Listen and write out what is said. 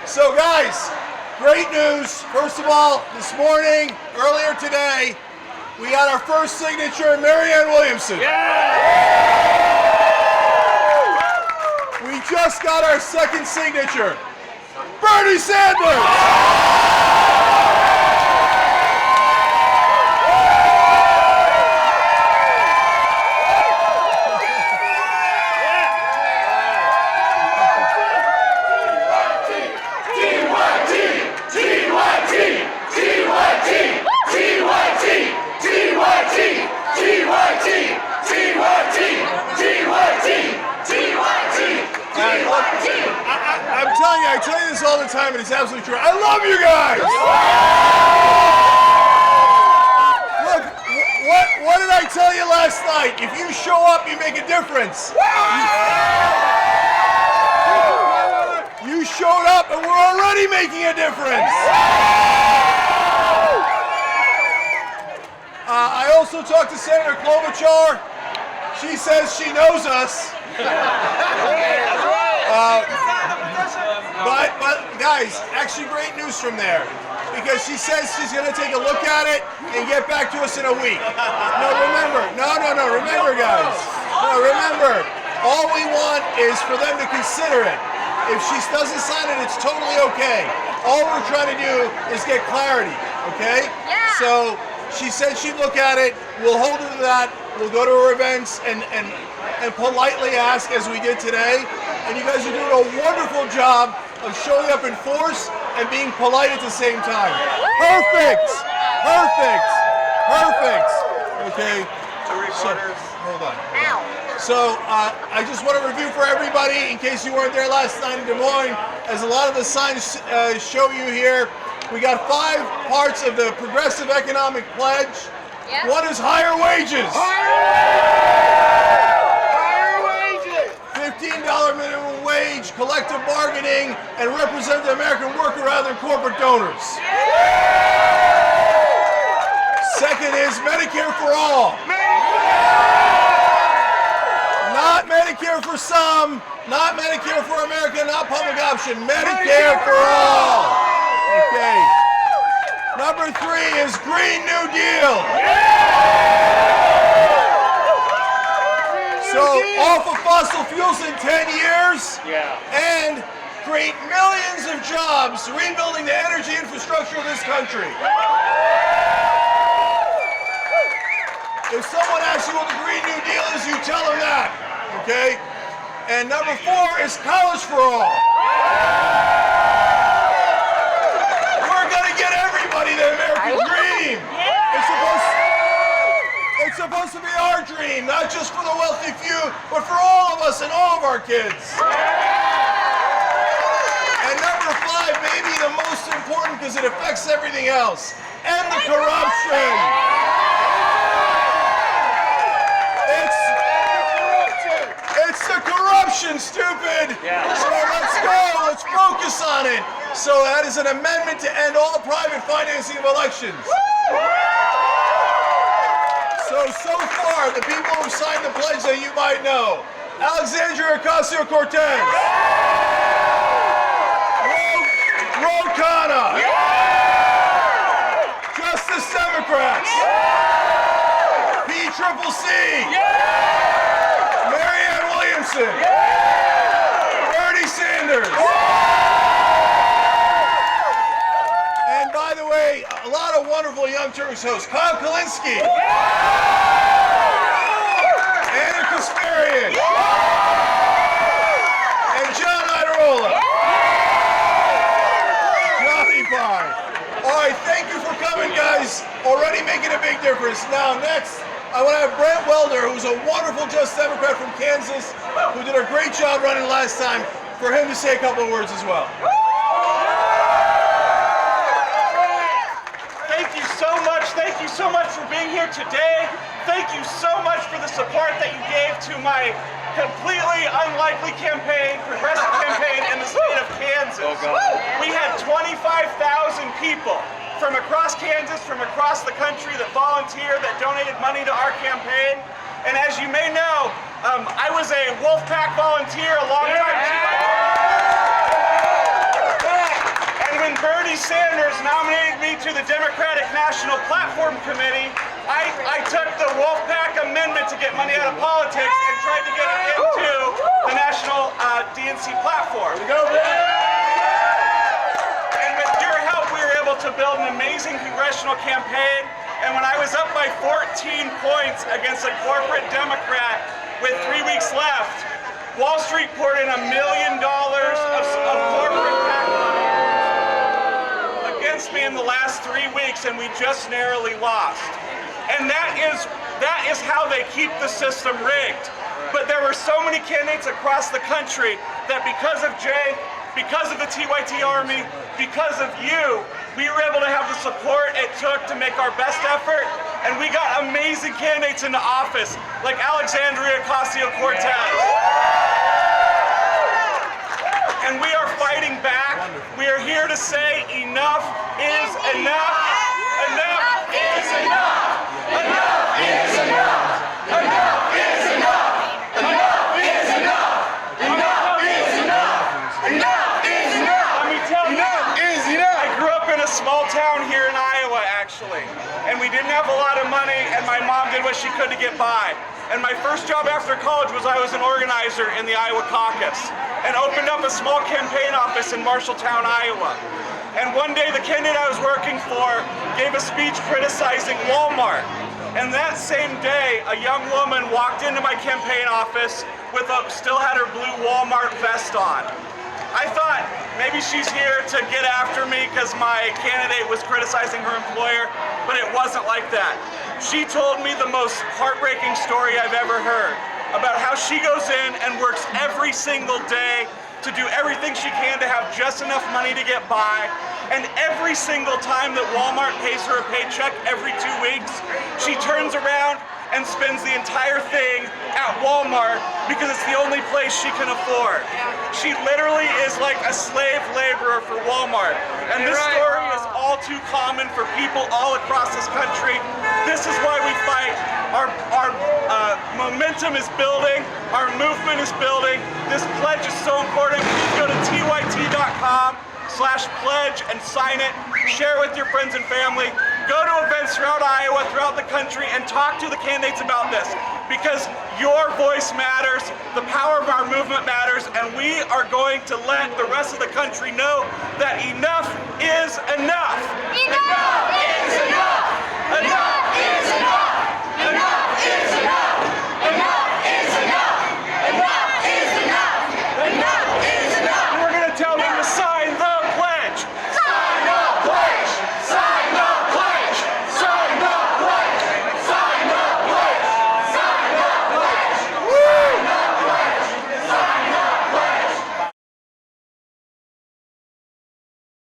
So guys, great news. First of all, this morning, earlier today, we got our first signature, Marianne Williamson. We just got our second signature, Bernie Sanders. I tell you this all the time, and it's absolutely true. I love you guys! Look, what did I tell you last night? If you show up, you make a difference. You showed up, and we're already making a difference. I also talked to Senator Klobuchar. She says she knows us. But guys, actually great news from there, because she says she's going to take a look at it and get back to us in a week. Remember, guys. Remember, all we want is for them to consider it. If she doesn't sign it, it's totally okay. All we're trying to do is get clarity, okay? Yeah. So she said she'd look at it. We'll hold her to that. We'll go to her events and politely ask, as we did today. And you guys are doing a wonderful job of showing up in force and being polite at the same time. Perfect. Okay. So, hold on. So I just want to review for everybody, in case you weren't there last night in Des Moines, as a lot of the signs show you here. We got 5 parts of the Progressive Economic Pledge. Yep. One is higher wages. $15 minimum wage, collective bargaining, and represent the American worker rather than corporate donors. Second is Medicare for all. Not Medicare for some, not Medicare for America, not public option. Medicare for all. Okay. Number 3 is Green New Deal. So off of fossil fuels in 10 years, and create millions of jobs rebuilding the energy infrastructure of this country. If someone asks you what the Green New Deal is, you tell them that, okay? And number 4 is college for all. We're gonna get everybody the American dream. It's supposed to be our dream, not just for the wealthy few, but for all of us and all of our kids. And number 5, maybe the most important because it affects everything else, end the corruption. It's the corruption, stupid. So let's go, let's focus on it. So that is an amendment to end all private financing of elections. So far, the people who signed the pledge that you might know: Alexandria Ocasio-Cortez, Ro Khanna, Justice Democrats, PCCC, Marianne Williamson, Bernie Sanders. And by the way, a lot of wonderful Young Turks hosts: Kyle Kalinske, Anna Kasparian, and John Idarola. Johnny Pie. All right, thank you for coming, guys. Already making a big difference. Now, next, I want to have Brent Welder, who's a wonderful Just Democrat from Kansas, who did a great job running last time, for him to say a couple of words as well. Thank you so much for being here today. Thank you so much for the support that you gave to my completely unlikely campaign, progressive campaign in the state of Kansas. We had 25,000 people from across Kansas, from across the country that volunteered, that donated money to our campaign. And as you may know, I was a Wolfpack volunteer a long time ago. Bernie Sanders nominated me to the Democratic National Platform Committee, I took the Wolfpack Amendment to get money out of politics and tried to get it into the National DNC platform. And with your help, we were able to build an amazing congressional campaign. And when I was up by 14 points against a corporate Democrat with 3 weeks left, Wall Street poured in $1 million of corporate PAC money against me in the last 3 weeks, and we just narrowly lost. And that is how they keep the system rigged. But there were so many candidates across the country that because of Cenk, because of the TYT Army, because of you, we were able to have the support it took to make our best effort, and we got amazing candidates into office, like Alexandria Ocasio-Cortez. And we are fighting back. We are here to say enough is enough. Enough is enough. Enough is enough. Enough is enough. Enough is enough. Enough is enough. Enough is enough. Let me tell you. Enough is enough. I grew up in a small town here in Iowa, actually, and we didn't have a lot of money, and my mom did what she could to get by. And my first job after college was I was an organizer in the Iowa caucus and opened up a small campaign office in Marshalltown, Iowa. And one day the candidate I was working for gave a speech criticizing Walmart. And that same day, a young woman walked into my campaign office still had her blue Walmart vest on. I thought maybe she's here to get after me because my candidate was criticizing her employer, but it wasn't like that. She told me the most heartbreaking story I've ever heard about how she goes in and works every single day to do everything she can to have just enough money to get by. And every single time that Walmart pays her a paycheck every 2 weeks, she turns around and spends the entire thing at Walmart because it's the only place she can afford. She literally is like a slave laborer for Walmart. And this story is all too common for people all across this country. This is why we fight. Our momentum is building. Our movement is building. This pledge is so important. Please go to tyt.com/pledge and sign it. Share with your friends and family. Go to events throughout Iowa, throughout the country, and talk to the candidates about this. Because your voice matters, the power of our movement matters, and we are going to let the rest of the country know that enough is enough. Enough is enough. Enough